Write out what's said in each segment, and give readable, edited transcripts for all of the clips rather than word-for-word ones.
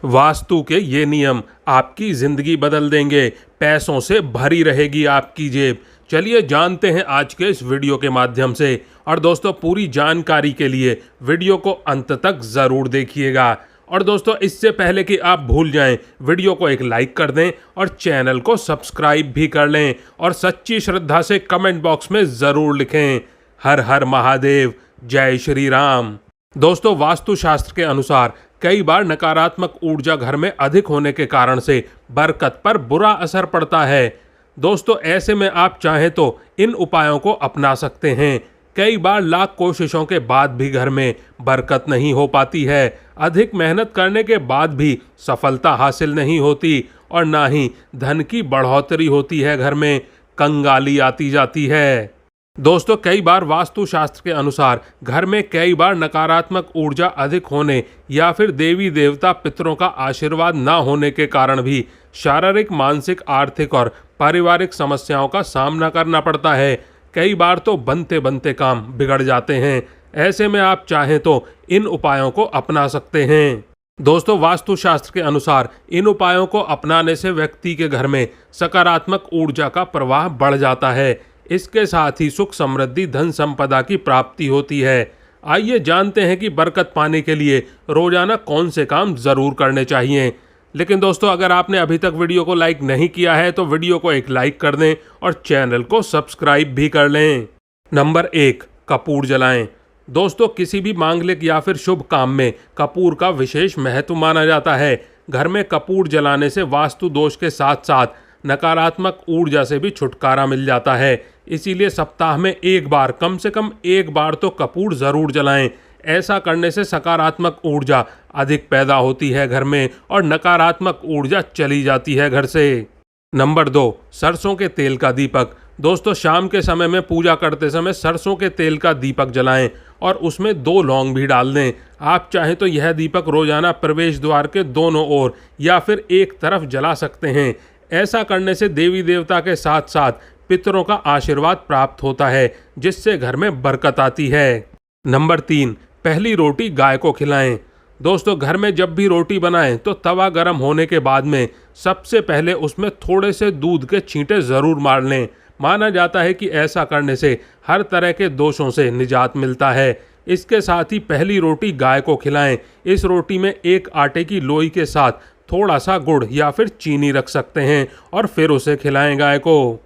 वास्तु के ये नियम आपकी जिंदगी बदल देंगे, पैसों से भरी रहेगी आपकी जेब। चलिए जानते हैं आज के इस वीडियो के माध्यम से। और दोस्तों, पूरी जानकारी के लिए वीडियो को अंत तक ज़रूर देखिएगा। और दोस्तों, इससे पहले कि आप भूल जाएं, वीडियो को एक लाइक कर दें और चैनल को सब्सक्राइब भी कर लें। और सच्ची श्रद्धा से कमेंट बॉक्स में ज़रूर लिखें, हर हर महादेव, जय श्री राम। दोस्तों, वास्तुशास्त्र के अनुसार कई बार नकारात्मक ऊर्जा घर में अधिक होने के कारण से बरकत पर बुरा असर पड़ता है। दोस्तों, ऐसे में आप चाहें तो इन उपायों को अपना सकते हैं। कई बार लाख कोशिशों के बाद भी घर में बरकत नहीं हो पाती है, अधिक मेहनत करने के बाद भी सफलता हासिल नहीं होती और ना ही धन की बढ़ोतरी होती है, घर में कंगाली आती जाती है। दोस्तों, कई बार वास्तुशास्त्र के अनुसार घर में कई बार नकारात्मक ऊर्जा अधिक होने या फिर देवी देवता पितरों का आशीर्वाद ना होने के कारण भी शारीरिक, मानसिक, आर्थिक और पारिवारिक समस्याओं का सामना करना पड़ता है। कई बार तो बनते बनते काम बिगड़ जाते हैं। ऐसे में आप चाहें तो इन उपायों को अपना सकते हैं। दोस्तों, वास्तुशास्त्र के अनुसार इन उपायों को अपनाने से व्यक्ति के घर में सकारात्मक ऊर्जा का प्रवाह बढ़ जाता है। इसके साथ ही सुख, समृद्धि, धन संपदा की प्राप्ति होती है। आइए जानते हैं कि बरकत पाने के लिए रोजाना कौन से काम जरूर करने चाहिए। लेकिन दोस्तों, अगर आपने अभी तक वीडियो को लाइक नहीं किया है तो वीडियो को एक लाइक कर दें और चैनल को सब्सक्राइब भी कर लें। नंबर 1, कपूर जलाएं। दोस्तों, किसी भी मांगलिक या फिर शुभ काम में कपूर का विशेष महत्व माना जाता है। घर में कपूर जलाने से वास्तु दोष के साथ साथ नकारात्मक ऊर्जा से भी छुटकारा मिल जाता है। इसीलिए सप्ताह में एक बार, कम से कम एक बार तो कपूर ज़रूर जलाएं। ऐसा करने से सकारात्मक ऊर्जा अधिक पैदा होती है घर में और नकारात्मक ऊर्जा चली जाती है घर से। नंबर 2, सरसों के तेल का दीपक। दोस्तों, शाम के समय में पूजा करते समय सरसों के तेल का दीपक जलाएं और उसमें 2 लौंग भी डाल दें। आप चाहें तो यह दीपक रोजाना प्रवेश द्वार के दोनों ओर या फिर एक तरफ जला सकते हैं। ऐसा करने से देवी देवता के साथ साथ पितरों का आशीर्वाद प्राप्त होता है, जिससे घर में बरकत आती है। नंबर 3, पहली रोटी गाय को खिलाएं। दोस्तों, घर में जब भी रोटी बनाएं तो तवा गर्म होने के बाद में सबसे पहले उसमें थोड़े से दूध के छींटे ज़रूर मार लें। माना जाता है कि ऐसा करने से हर तरह के दोषों से निजात मिलता है। इसके साथ ही पहली रोटी गाय को खिलाएं। इस रोटी में एक आटे की लोई के साथ थोड़ा सा गुड़ या फिर चीनी रख सकते हैं और फिर उसे खिलाएं गाय को।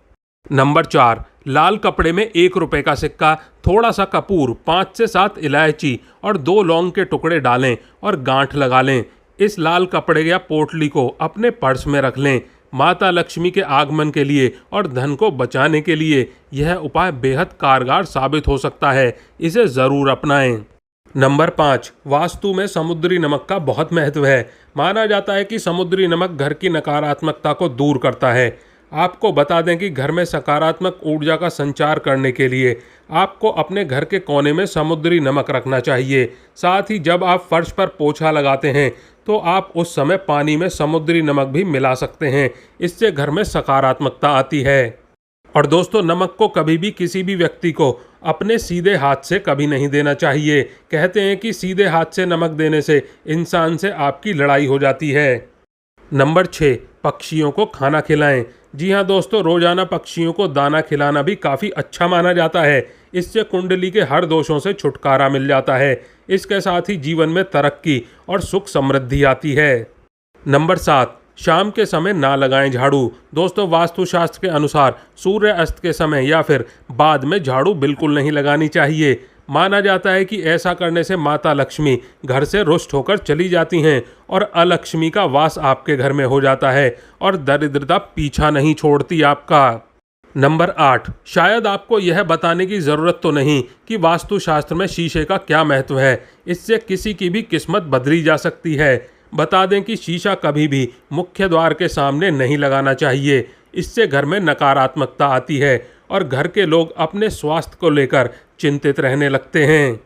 नंबर 4, लाल कपड़े में 1 रुपए का सिक्का, थोड़ा सा कपूर, 5 से 7 इलायची और 2 लौंग के टुकड़े डालें और गांठ लगा लें। इस लाल कपड़े या पोटली को अपने पर्स में रख लें। माता लक्ष्मी के आगमन के लिए और धन को बचाने के लिए यह उपाय बेहद कारगर साबित हो सकता है। इसे ज़रूर अपनाएं। नंबर 5, वास्तु में समुद्री नमक का बहुत महत्व है। माना जाता है कि समुद्री नमक घर की नकारात्मकता को दूर करता है। आपको बता दें कि घर में सकारात्मक ऊर्जा का संचार करने के लिए आपको अपने घर के कोने में समुद्री नमक रखना चाहिए। साथ ही जब आप फर्श पर पोछा लगाते हैं तो आप उस समय पानी में समुद्री नमक भी मिला सकते हैं। इससे घर में सकारात्मकता आती है। और दोस्तों, नमक को कभी भी किसी भी व्यक्ति को अपने सीधे हाथ से कभी नहीं देना चाहिए। कहते हैं कि सीधे हाथ से नमक देने से इंसान से आपकी लड़ाई हो जाती है। नंबर 6, पक्षियों को खाना खिलाएं। जी हाँ दोस्तों, रोजाना पक्षियों को दाना खिलाना भी काफ़ी अच्छा माना जाता है। इससे कुंडली के हर दोषों से छुटकारा मिल जाता है। इसके साथ ही जीवन में तरक्की और सुख समृद्धि आती है। नंबर 7, शाम के समय ना लगाएं झाड़ू। दोस्तों, वास्तुशास्त्र के अनुसार सूर्य अस्त के समय या फिर बाद में झाड़ू बिल्कुल नहीं लगानी चाहिए। माना जाता है कि ऐसा करने से माता लक्ष्मी घर से रुष्ट होकर चली जाती हैं और अलक्ष्मी का वास आपके घर में हो जाता है और दरिद्रता पीछा नहीं छोड़ती आपका। नंबर 8, शायद आपको यह बताने की ज़रूरत तो नहीं कि वास्तुशास्त्र में शीशे का क्या महत्व है। इससे किसी की भी किस्मत बदली जा सकती है। बता दें कि शीशा कभी भी मुख्य द्वार के सामने नहीं लगाना चाहिए। इससे घर में नकारात्मकता आती है और घर के लोग अपने स्वास्थ्य को लेकर चिंतित रहने लगते हैं।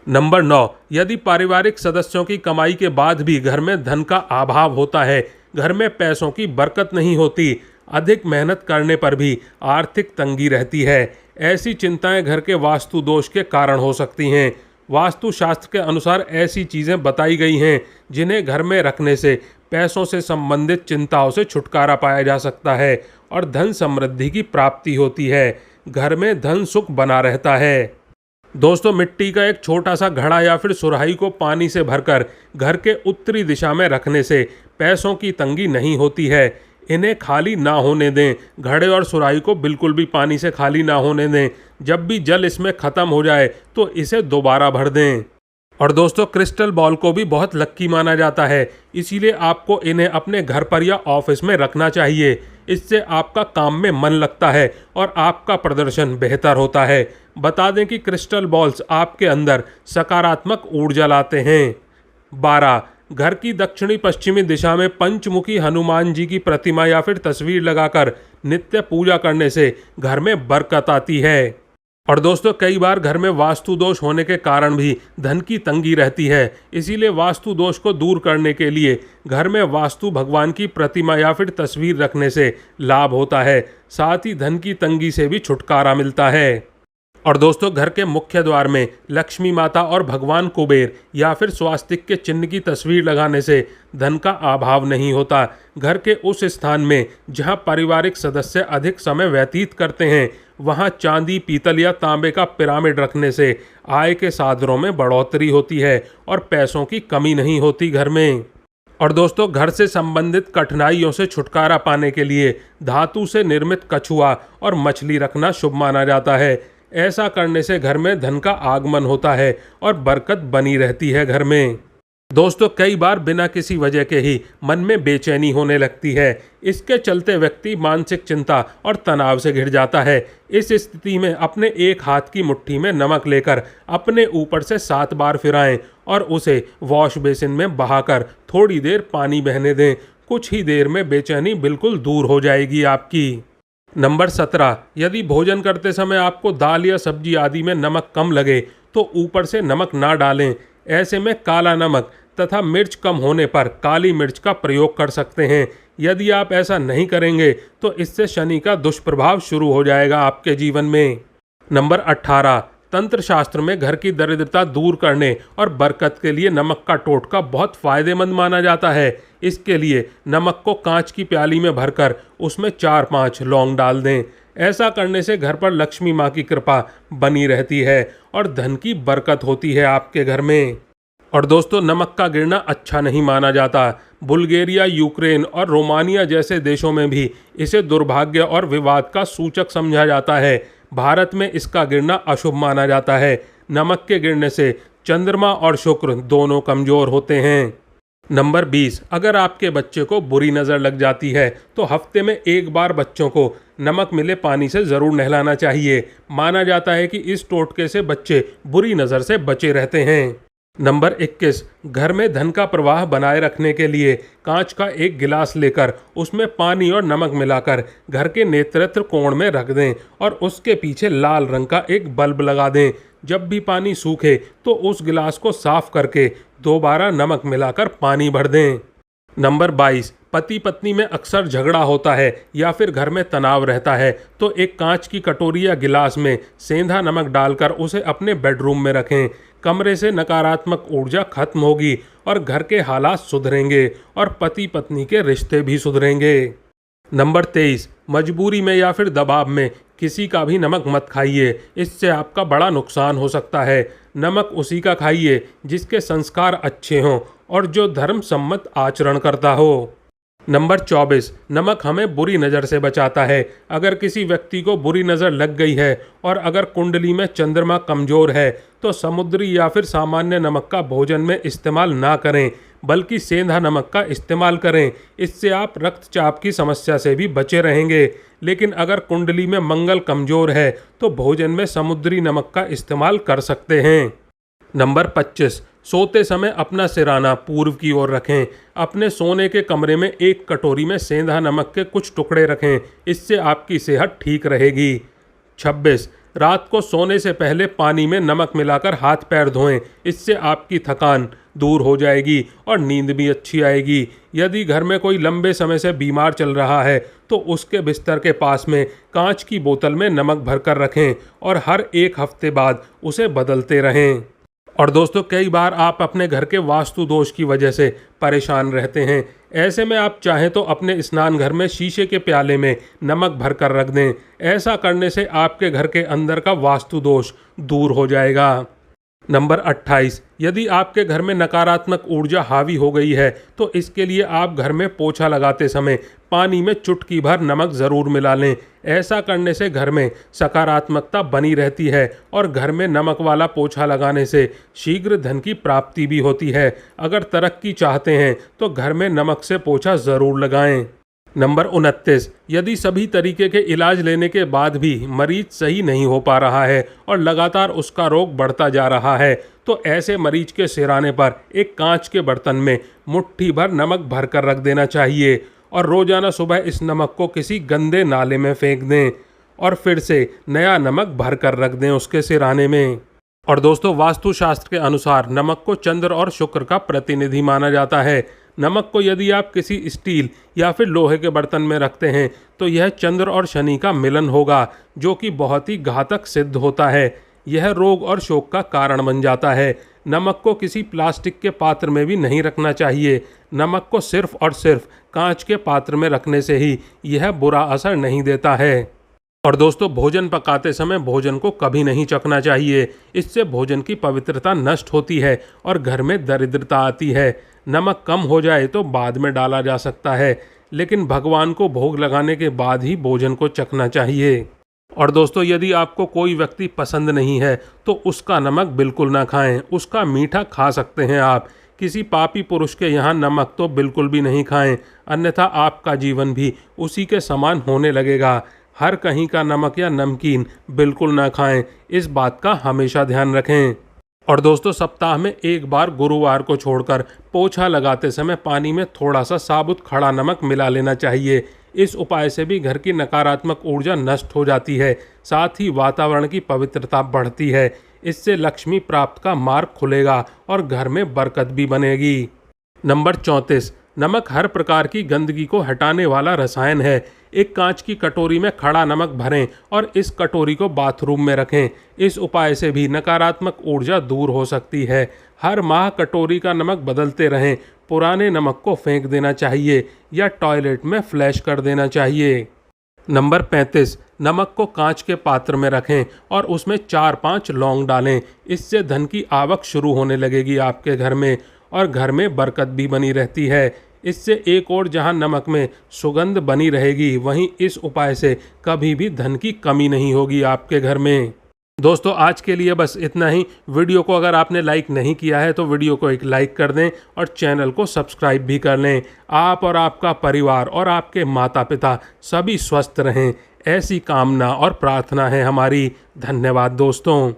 नंबर 9, यदि पारिवारिक सदस्यों की कमाई के बाद भी घर में धन का अभाव होता है, घर में पैसों की बरकत नहीं होती, अधिक मेहनत करने पर भी आर्थिक तंगी रहती है, ऐसी चिंताएं घर के वास्तु दोष के कारण हो सकती हैं। वास्तुशास्त्र के अनुसार ऐसी चीज़ें बताई गई हैं जिन्हें घर में रखने से पैसों से संबंधित चिंताओं से छुटकारा पाया जा सकता है और धन समृद्धि की प्राप्ति होती है। घर में धन सुख बना रहता है। दोस्तों, मिट्टी का एक छोटा सा घड़ा या फिर सुराही को पानी से भरकर घर के उत्तरी दिशा में रखने से पैसों की तंगी नहीं होती है। इन्हें खाली ना होने दें। घड़े और सुराही को बिल्कुल भी पानी से खाली ना होने दें। जब भी जल इसमें ख़त्म हो जाए तो इसे दोबारा भर दें। और दोस्तों, क्रिस्टल बॉल को भी बहुत लक्की माना जाता है, इसीलिए आपको इन्हें अपने घर पर या ऑफिस में रखना चाहिए। इससे आपका काम में मन लगता है और आपका प्रदर्शन बेहतर होता है। बता दें कि क्रिस्टल बॉल्स आपके अंदर सकारात्मक ऊर्जा लाते हैं। 12. घर की दक्षिणी पश्चिमी दिशा में पंचमुखी हनुमान जी की प्रतिमा या फिर तस्वीर लगाकर नित्य पूजा करने से घर में बरकत आती है। और दोस्तों, कई बार घर में वास्तु दोष होने के कारण भी धन की तंगी रहती है, इसीलिए वास्तु दोष को दूर करने के लिए घर में वास्तु भगवान की प्रतिमा या फिर तस्वीर रखने से लाभ होता है। साथ ही धन की तंगी से भी छुटकारा मिलता है। और दोस्तों, घर के मुख्य द्वार में लक्ष्मी माता और भगवान कुबेर या फिर स्वास्तिक के चिन्ह की तस्वीर लगाने से धन का अभाव नहीं होता। घर के उस स्थान में जहां पारिवारिक सदस्य अधिक समय व्यतीत करते हैं, वहां चांदी, पीतल या तांबे का पिरामिड रखने से आय के साधनों में बढ़ोतरी होती है और पैसों की कमी नहीं होती घर में। और दोस्तों, घर से संबंधित कठिनाइयों से छुटकारा पाने के लिए धातु से निर्मित कछुआ और मछली रखना शुभ माना जाता है। ऐसा करने से घर में धन का आगमन होता है और बरकत बनी रहती है घर में। दोस्तों, कई बार बिना किसी वजह के ही मन में बेचैनी होने लगती है। इसके चलते व्यक्ति मानसिक चिंता और तनाव से घिर जाता है। इस स्थिति में अपने एक हाथ की मुट्ठी में नमक लेकर अपने ऊपर से 7 बार फिराएं और उसे वॉश बेसिन में बहाकर थोड़ी देर पानी बहने दें। कुछ ही देर में बेचैनी बिल्कुल दूर हो जाएगी आपकी। नंबर 17. यदि भोजन करते समय आपको दाल या सब्जी आदि में नमक कम लगे तो ऊपर से नमक ना डालें। ऐसे में काला नमक तथा मिर्च कम होने पर काली मिर्च का प्रयोग कर सकते हैं। यदि आप ऐसा नहीं करेंगे तो इससे शनि का दुष्प्रभाव शुरू हो जाएगा आपके जीवन में। नंबर 18. तंत्र शास्त्र में घर की दरिद्रता दूर करने और बरकत के लिए नमक का टोटका बहुत फायदेमंद माना जाता है। इसके लिए नमक को कांच की प्याली में भरकर उसमें 4-5 लौंग डाल दें। ऐसा करने से घर पर लक्ष्मी माँ की कृपा बनी रहती है और धन की बरकत होती है आपके घर में। और दोस्तों, नमक का गिरना अच्छा नहीं माना जाता। बुल्गारिया, यूक्रेन और रोमानिया जैसे देशों में भी इसे दुर्भाग्य और विवाद का सूचक समझा जाता है। भारत में इसका गिरना अशुभ माना जाता है। नमक के गिरने से चंद्रमा और शुक्र दोनों कमजोर होते हैं। नंबर 20. अगर आपके बच्चे को बुरी नज़र लग जाती है तो हफ्ते में एक बार बच्चों को नमक मिले पानी से ज़रूर नहलाना चाहिए। माना जाता है कि इस टोटके से बच्चे बुरी नज़र से बचे रहते हैं। नंबर 21. घर में धन का प्रवाह बनाए रखने के लिए कांच का एक गिलास लेकर उसमें पानी और नमक मिलाकर घर के नेतृत्व कोण में रख दें और उसके पीछे लाल रंग का एक बल्ब लगा दें। जब भी पानी सूखे तो उस गिलास को साफ करके दोबारा नमक मिलाकर पानी भर दें। नंबर 22. पति पत्नी में अक्सर झगड़ा होता है या फिर घर में तनाव रहता है तो एक कांच की कटोरी या गिलास में सेंधा नमक डालकर उसे अपने बेडरूम में रखें। कमरे से नकारात्मक ऊर्जा खत्म होगी और घर के हालात सुधरेंगे और पति पत्नी के रिश्ते भी सुधरेंगे। नंबर 23. मजबूरी में या फिर दबाव में किसी का भी नमक मत खाइए, इससे आपका बड़ा नुकसान हो सकता है। नमक उसी का खाइए जिसके संस्कार अच्छे हों और जो धर्म सम्मत आचरण करता हो। नंबर 24. नमक हमें बुरी नज़र से बचाता है। अगर किसी व्यक्ति को बुरी नज़र लग गई है और अगर कुंडली में चंद्रमा कमज़ोर है तो समुद्री या फिर सामान्य नमक का भोजन में इस्तेमाल ना करें, बल्कि सेंधा नमक का इस्तेमाल करें। इससे आप रक्तचाप की समस्या से भी बचे रहेंगे। लेकिन अगर कुंडली में मंगल कमज़ोर है तो भोजन में समुद्री नमक का इस्तेमाल कर सकते हैं। नंबर 25. सोते समय अपना सिराना पूर्व की ओर रखें। अपने सोने के कमरे में एक कटोरी में सेंधा नमक के कुछ टुकड़े रखें, इससे आपकी सेहत ठीक रहेगी। 26. रात को सोने से पहले पानी में नमक मिलाकर हाथ पैर धोएं, इससे आपकी थकान दूर हो जाएगी और नींद भी अच्छी आएगी। यदि घर में कोई लंबे समय से बीमार चल रहा है तो उसके बिस्तर के पास में कांच की बोतल में नमक भरकर रखें और हर 1 हफ्ते बाद उसे बदलते रहें। और दोस्तों कई बार आप अपने घर के वास्तु दोष की वजह से परेशान रहते हैं। ऐसे में आप चाहें तो अपने स्नान घर में शीशे के प्याले में नमक भर कर रख दें। ऐसा करने से आपके घर के अंदर का वास्तु दोष दूर हो जाएगा। नंबर 28, यदि आपके घर में नकारात्मक ऊर्जा हावी हो गई है तो इसके लिए आप घर में पोछा लगाते समय पानी में चुटकी भर नमक ज़रूर मिला लें। ऐसा करने से घर में सकारात्मकता बनी रहती है और घर में नमक वाला पोछा लगाने से शीघ्र धन की प्राप्ति भी होती है। अगर तरक्की चाहते हैं तो घर में नमक से पोछा ज़रूर लगाएं। नंबर 29, यदि सभी तरीके के इलाज लेने के बाद भी मरीज सही नहीं हो पा रहा है और लगातार उसका रोग बढ़ता जा रहा है तो ऐसे मरीज के सिरहाने पर एक कांच के बर्तन में मुट्ठी भर नमक भर कर रख देना चाहिए और रोजाना सुबह इस नमक को किसी गंदे नाले में फेंक दें और फिर से नया नमक भर कर रख दें उसके सिरहाने में। और दोस्तों वास्तुशास्त्र के अनुसार नमक को चंद्र और शुक्र का प्रतिनिधि माना जाता है। नमक को यदि आप किसी स्टील या फिर लोहे के बर्तन में रखते हैं तो यह चंद्र और शनि का मिलन होगा जो कि बहुत ही घातक सिद्ध होता है। यह रोग और शोक का कारण बन जाता है। नमक को किसी प्लास्टिक के पात्र में भी नहीं रखना चाहिए। नमक को सिर्फ और सिर्फ कांच के पात्र में रखने से ही यह बुरा असर नहीं देता है। और दोस्तों भोजन पकाते समय भोजन को कभी नहीं चखना चाहिए। इससे भोजन की पवित्रता नष्ट होती है और घर में दरिद्रता आती है। नमक कम हो जाए तो बाद में डाला जा सकता है, लेकिन भगवान को भोग लगाने के बाद ही भोजन को चखना चाहिए। और दोस्तों यदि आपको कोई व्यक्ति पसंद नहीं है तो उसका नमक बिल्कुल ना खाएं, उसका मीठा खा सकते हैं आप। किसी पापी पुरुष के यहाँ नमक तो बिल्कुल भी नहीं खाएं, अन्यथा आपका जीवन भी उसी के समान होने लगेगा। हर कहीं का नमक या नमकीन बिल्कुल ना खाएं, इस बात का हमेशा ध्यान रखें। और दोस्तों सप्ताह में एक बार गुरुवार को छोड़कर पोछा लगाते समय पानी में थोड़ा सा साबुत खड़ा नमक मिला लेना चाहिए। इस उपाय से भी घर की नकारात्मक ऊर्जा नष्ट हो जाती है, साथ ही वातावरण की पवित्रता बढ़ती है। इससे लक्ष्मी प्राप्त का मार्ग खुलेगा और घर में बरकत भी बनेगी। नंबर 34, नमक हर प्रकार की गंदगी को हटाने वाला रसायन है। एक कांच की कटोरी में खड़ा नमक भरें और इस कटोरी को बाथरूम में रखें। इस उपाय से भी नकारात्मक ऊर्जा दूर हो सकती है। हर माह कटोरी का नमक बदलते रहें। पुराने नमक को फेंक देना चाहिए या टॉयलेट में फ्लैश कर देना चाहिए। नंबर 35, नमक को कांच के पात्र में रखें और उसमें 4-5 लौंग डालें। इससे धन की आवक शुरू होने लगेगी आपके घर में और घर में बरकत भी बनी रहती है। इससे एक और जहां नमक में सुगंध बनी रहेगी, वहीं इस उपाय से कभी भी धन की कमी नहीं होगी आपके घर में। दोस्तों आज के लिए बस इतना ही। वीडियो को अगर आपने लाइक नहीं किया है तो वीडियो को एक लाइक कर दें और चैनल को सब्सक्राइब भी कर लें। आप और आपका परिवार और आपके माता पिता सभी स्वस्थ रहें, ऐसी कामना और प्रार्थना है हमारी। धन्यवाद दोस्तों।